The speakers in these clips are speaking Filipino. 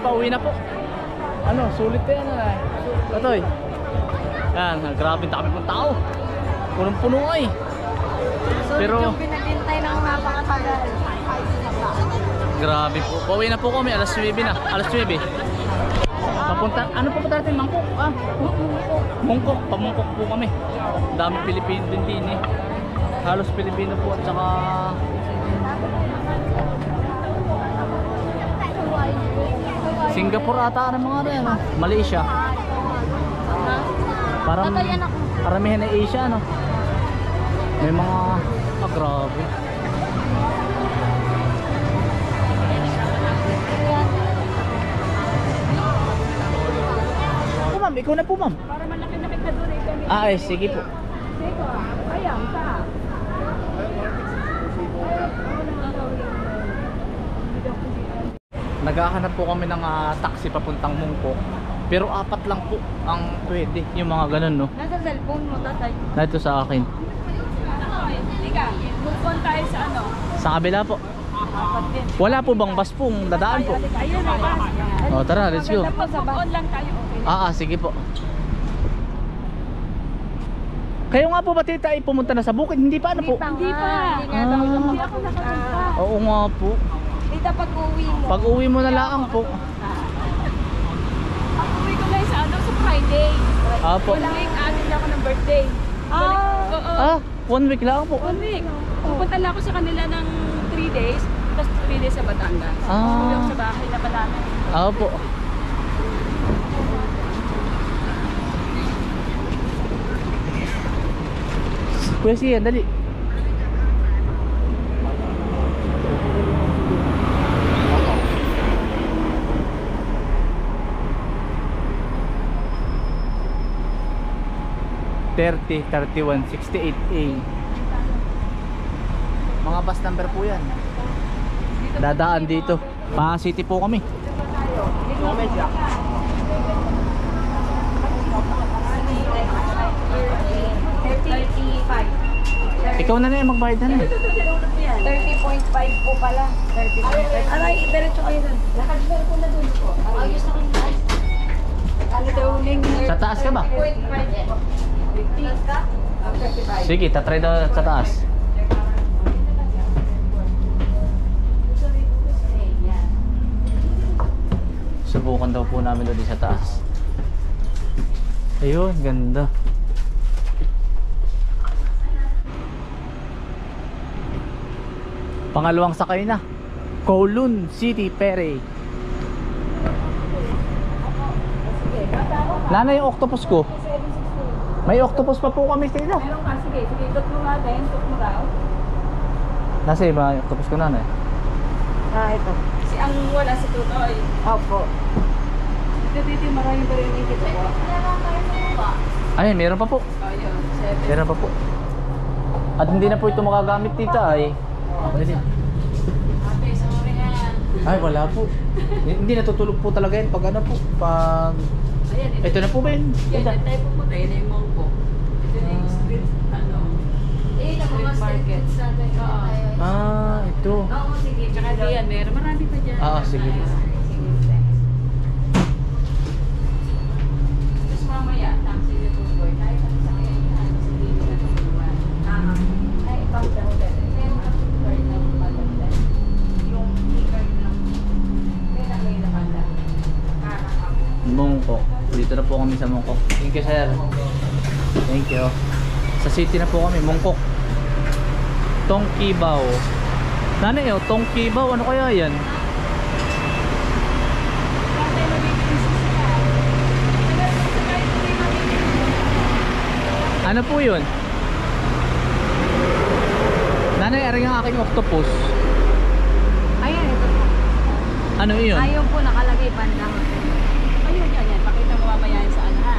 pauwi na po. Ano, sulit yan na. Katoy. Yan, grabe dami pong tao. Punong-puno ay. Pero yung pinaghintay ng napakatagal. grabe po. Pauwi na po kami, alas 9 na. Alas 9. Papunta, ano pa natin? Mangkok. Mungkok, pamungkok po kami. Dami Pilipino din eh. Halos Pilipino po at saka Singapore ata ng mga ano, Malaysia. Parang paramihan na Asia no. May mga grabe. Po ma'am, ikaw na po ma'am. Para malaki-laki ka doon eh. Ay, sige po. Sige, ayang sa. Naghahanap po kami ng taxi papuntang Mungkok. Pero 4 lang po ang pwede. Yung mga ganun no. Nasa cellphone mo, tatay. Dito sa akin. Liga, move on tayo sa ano? Sa kabila po. Wala po bang bus pong dadaan po? Ayun ang bus. O tara, let's go. Move on lang tayo, okay? Sige po. Kayo nga po ba tita ay pumunta na sa bukid? Hindi pa ano po? Hindi pa. Hindi ako nakapunta. Oo nga po. Tita, pag-uwi mo. Pag uwi mo na lang po. Pag-uwi ko na sa ano, sa Friday. Apo. Walang anin ako ng birthday. Oo. 1 week lang po. 1 week. Pupunta lang ako sa kanila ng 3 days. Tapos 3 days sa Batangas. Uwi ako sa bahay na pala. Apo. Kuya siya, dali. (30, 31, 68A). Mga bus number po yan. Dadaan dito. Pa City po kami. Ikaw na yung magbayad na na. 30.5 po pala. 30.5. Aray, diretso kayo doon. Lakad ko na doon po. Ayos na kayo. Ano daw uling? Sa taas ka ba? Sige, tatry daw sa taas. Subukan daw po namin doon sa taas. Ayun, ganda. Pangalawang sakay na. Kowloon City, Pere. Nana yung octopus ko. May octopus pa po kami sa ila. Meron ka, sige. Sige, dot mo nga din. Dot mo raw. Nasa iba yung octopus ko nana. Ito. Si ang wala si Tutoy. Opo. Dito maraming pa rin yung kita po. Ay, meron pa po. Ayun, 7. Meron pa po. At hindi na po ito magagamit tita ay. Ate, sorry yan. Ay, wala po. Hindi natutulog po talaga yan pag ano po. Pag... Ayan, Ito na po ba yun? yan tayo pupunta. Yan yung mall po. Ito na yung street, ano. Street market. Ito. Oo, sige. Tsaka diyan, meron. Marami pa dyan. Sige. Tapos mamaya, taxi na tuloy. Kahit ang sakyan niya, sige na tutulungan. Ay, ibang daw dyan. Meron ang tuloy ng malagdan. Yung sticker ng may nakanda. Mungkok. Dito na po kami sa Mungkok. Thank you sir. Thank you. Sa city na po kami, Mungkok. Tongkibaw. Nanay, Tongkibaw. Ano kaya yan? Ano po yun? Nanay, aring ang aking octopus. Ayan, ito po. Ano yun? Ayun po, nakalagay bandang. Ayun, yan. Pakita mo mamaya yun sa ano, ha?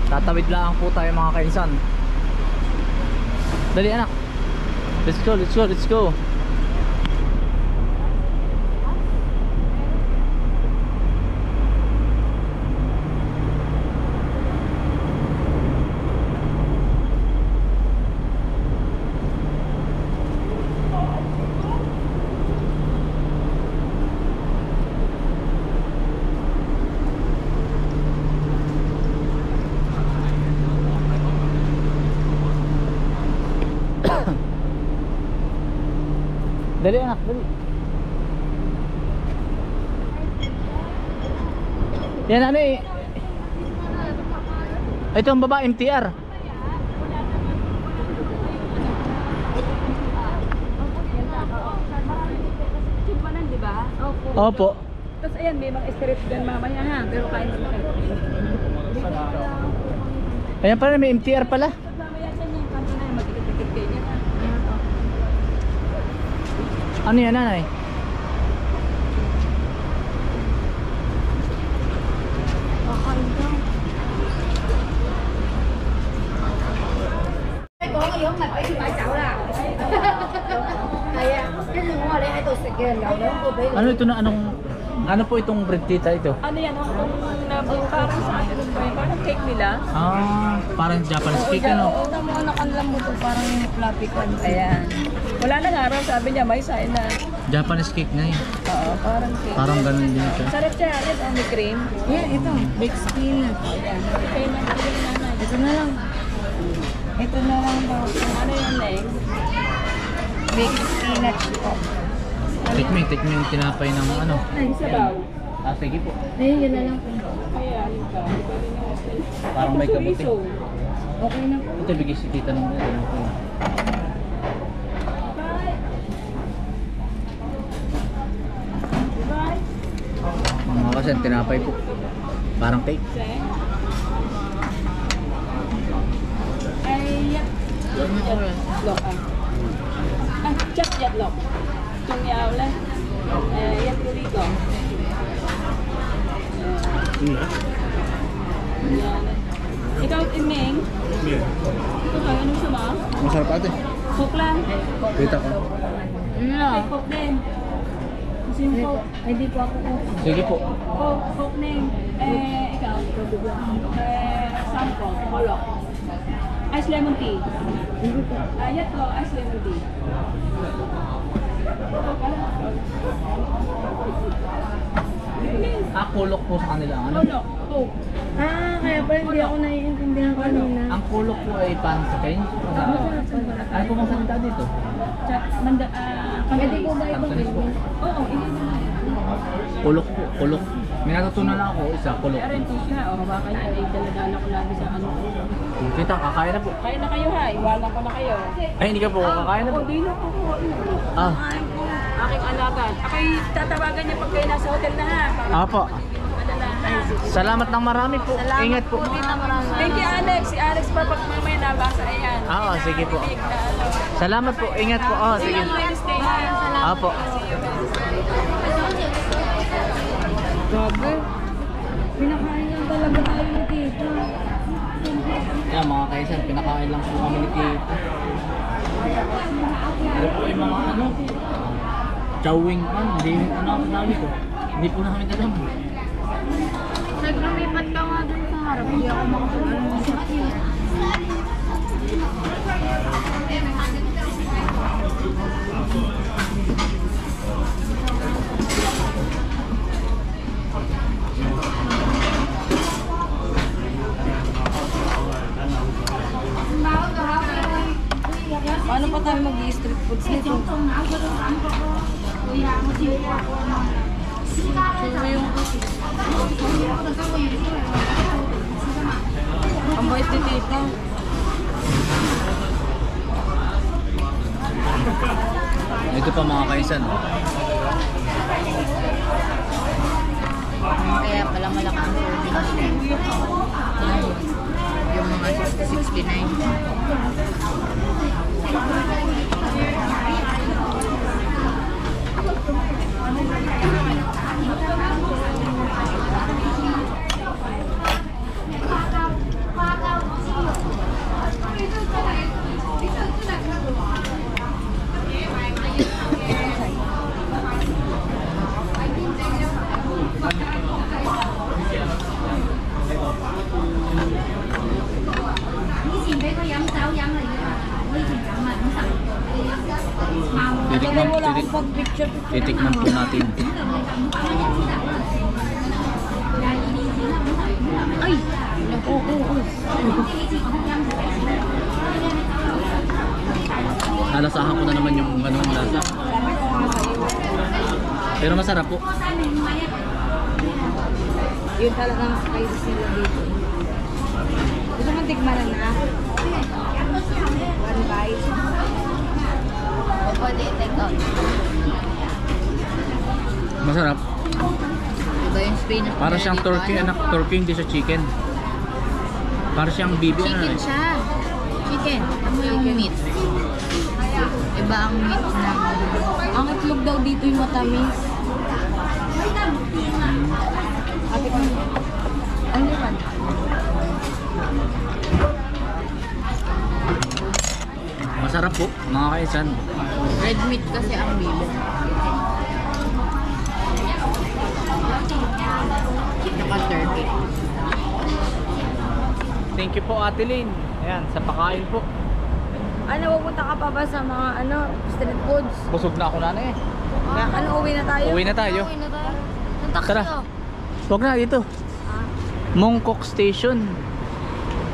Tatawid lang po tayo mga kainsan. Dali anak. Let's go, let's go, let's go. Dali anak, dali. Yan ano eh. Ito ang baba, MTR. Chupanan, di ba? Opo. Opo. Tapos ayan, may mga street gun mamaya ha. Pero kain naman kayo. Ayan pala, may MTR pala. Mamaya siya niya yung kanto na yung magkikit-kit kayo niya. Ano yan nanay? Kakain ka. Có cái giống là phải phải chậu là cái lưng hoa đây hai tôi sẽ kêu là nó cô bé Ano ito na ano po itong bread tita ito? ano yan ang parang sa ano ba yun? Parang cake nila. Ah, parang Japanese cake ano? Oo, mo nakalam mo to parang yung fluffy kan. Ayan. Wala nang araw sabi niya may sign na. Japanese cake na yun. Oo, parang cake. Parang ganun din ito. Sarap siya, yan ang may cream. Yeah, ito. Big skin. Ayan. Okay na yung nanay. Ito na lang. Ito na lang daw. Ano yung next? Big spinach po. Tikming yung tinapay ng ano. Ay, sabaw. Ah, sige po. Ayun, yun na lang po. Ayan, ito. Parang may kabuti. Okay na po. Ito bigay si tita ng ano po. Mga kasi ang tinapay po. Parang cake. Ay, lọc à? À, chắc giật lọc. Chung nhau lên. Yan ko dito. Yan. Ikaw, Imeng? Ito kayo, anong sama? Masarap ate. Coke lang. Kita ko. Ay, Coke din. Kasi yung Coke. Ay, di po ako Coke. Sige po. Coke din. Ikaw? Sampo, kolok. Ice lemon tea. Yan po, ice lemon tea. Ah, kulok po sa kanila. Ano? Kolok, Coke. Ah, kaya pala hindi ako naiintindihan kanina. Ang kulok po ay parang sa kain. Ano po bang salita dito? Pwede po ba ibang Cantonese po. Oo, hindi naman. Kulok po, kulok. May natutunan lang ako, isa, kulok. Kaya rin po siya. O, baka yan ay daladala ko lagi sa ano. Kita, kakain na po. Kaya na kayo ha, iwanan ko na kayo. Ay, hindi ka po kakain na po. Hindi na po. Ah, Aking alagan. Ako'y tatawagan niya pag kayo nasa hotel na ha. apo. Salamat ng marami po. Ingat po. Thank you, Alex. Si Alex pa pag mamaya nabasa. Ayan. Oo, sige po. Salamat po. Ingat po. Oh, sige. Wednesday ha. Apo. Grabe. Pinakain lang talaga tayo ni Tita. Yan mga kaisan, pinakain lang po kami ni Tita. Ano po yung mga ano? Chowing pan. Hindi ano ang sinabi ko. Hindi po namin alam. Naglumipat ka nga dun sa harap. Hindi ako makapag-alam sa iyo. Paano pa tayo mag-i-street foods nito? Ang bait ni Tita. Ito pa mga kaisan. Kaya pala malaki ang serving. Yung mga 60-69. Titikman po natin. Ay! Nalasahan ko na naman yung ganung lasa. Pero masarap po. Yun talagang spices nila dito. Gusto mo tikman na? One bite. O pwede take out. Masarap. Iba yung Spanish. Para siyang turkey, anak. Turkey hindi siya chicken. Para siyang bibi. Chicken siya. Chicken. Ano yung meat? Iba ang meat na. Ang itlog daw dito yung matamis. Ate ko. Ano yun? Masarap po, mga kaisan. Red meat kasi ang bibo. Saka turkey. Thank you po, Ate Lynn. Ayan, sa pakain po. Ano, pupunta ka pa ba sa mga street foods? Busog na ako, nanay. Kaya uwi na tayo? Uwi na tayo. Uwi na tayo. Ang taxi Tara. to. Huwag na dito. Ah. Mongkok Station.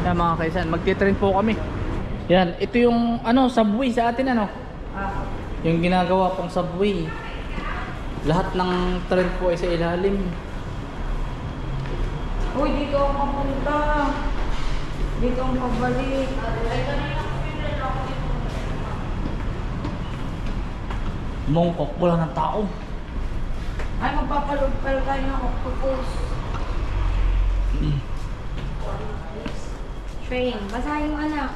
Yan mga kaisan, magti-train po kami. Yan, ito yung subway sa atin Yung ginagawa pong subway. Lahat ng train po ay sa ilalim. Uy, dito ako papunta. Dito ako pabalik. Mongkok, wala ng tao. Ay, magpapaload-pal tayo ng octopus. Train. Basahin mo, anak.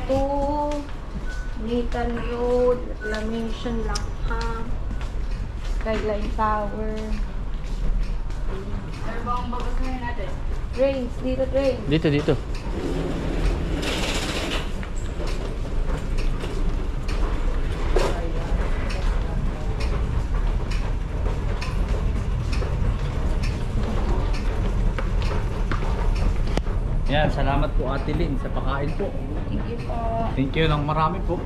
To Nathan Road, Reclamation Langha, Skyline Tower. Ano ba ang babasahin natin? Trains, dito train. Dito. Yan, salamat po Ate Lynn sa pakain po. Thank you po. Thank you ng marami po.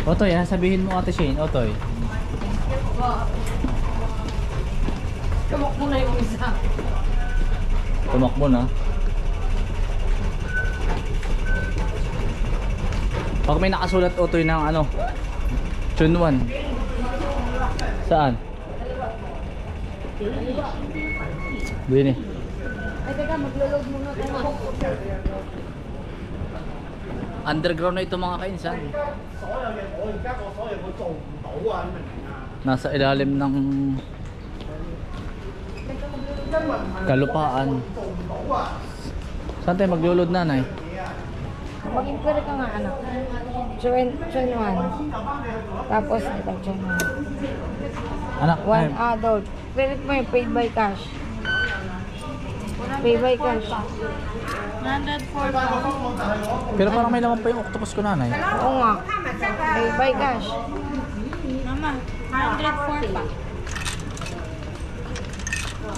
Otoy, sabihin mo Ate Shane, Otoy. Tumakbo na yung isa. Tumakbo na. Pag may nakasulat Otoy ng Chunwan. Saan? Bini. Ay, teka, maglo-load muna tayo. Underground na ito mga kainsan. Nasa ilalim ng kalupaan. Saan tayo maglo-load, nanay? Mag-inquire ka nga, anak. Chuen 1. Tapos, ito, Chuen 1. Anak, One adult. Pilit mo yung paid by cash. Pay by cash. 104 pa. pero parang may laman pa yung octopus ko, nanay. Oo nga. Pay by cash. Mama, 104 pa.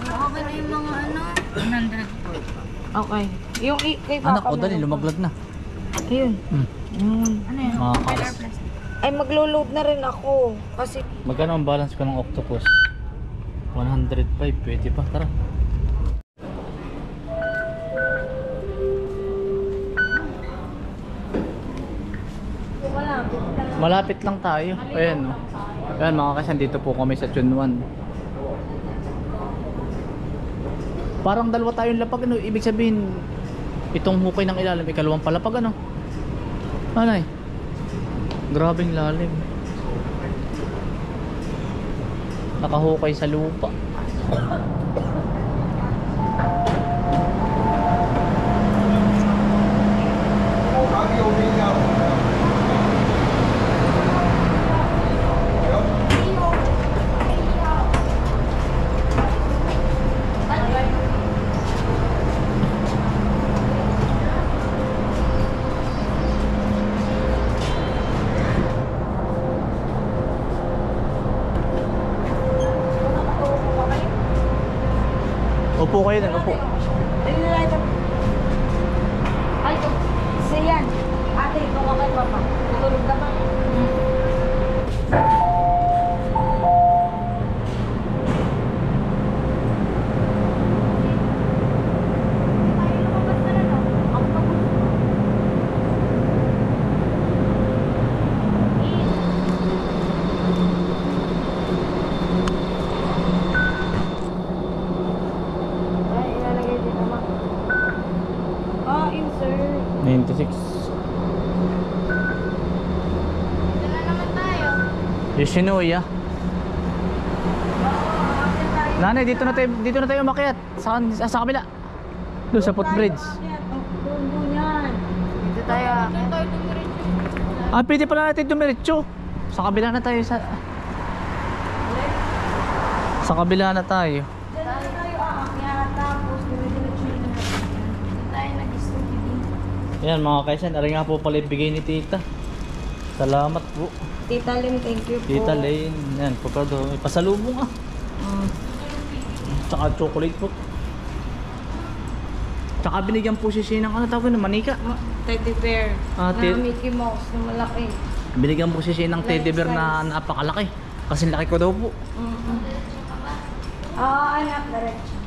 Okay na yung mga 104 pa. Okay. Yung kay Papa Anak, o dali, meron pa. lumaglag na. Ayun. Hmm. Ano yan? Mga kakas. Ay, maglo-load na rin ako. Kasi, Magkano ang balance ko ng octopus? 105, pwede pa, tara. Malapit lang tayo. Ayan, no. Ayan mga kasan, dito po kami sa Chunwan. Parang dalawa tayong lapag, ibig sabihin itong hukay ng ilalim, ikalawang palapag, Anay? Grabing lalim. Nakahukay sa lupa. Upo kayo din, upo. ay, isa yan. Ate, ito ka kay Papa. Tutulog ka ba? Yoshinoya. Nanay, dito na tayo umakyat. Sa kabila. Doon sa footbridge. Dito tayo. Ah, pwede pala natin dumiretso. Sa kabila na tayo sa kabila na tayo. Ayan mga kaisan, ari nga po pala ibigay ni tita. Salamat po. Tita Lim, thank you po. Tita Lane. Yan, pagkado. May pasalubong ah. Tsaka chocolate po. Tsaka binigyan po si Shane ng ano tawag na manika. Teddy bear. Ah, Na Mickey Mouse na malaki. Binigyan po si Shane ng teddy bear na napakalaki. Kasi laki ko daw po. Anak, diretso.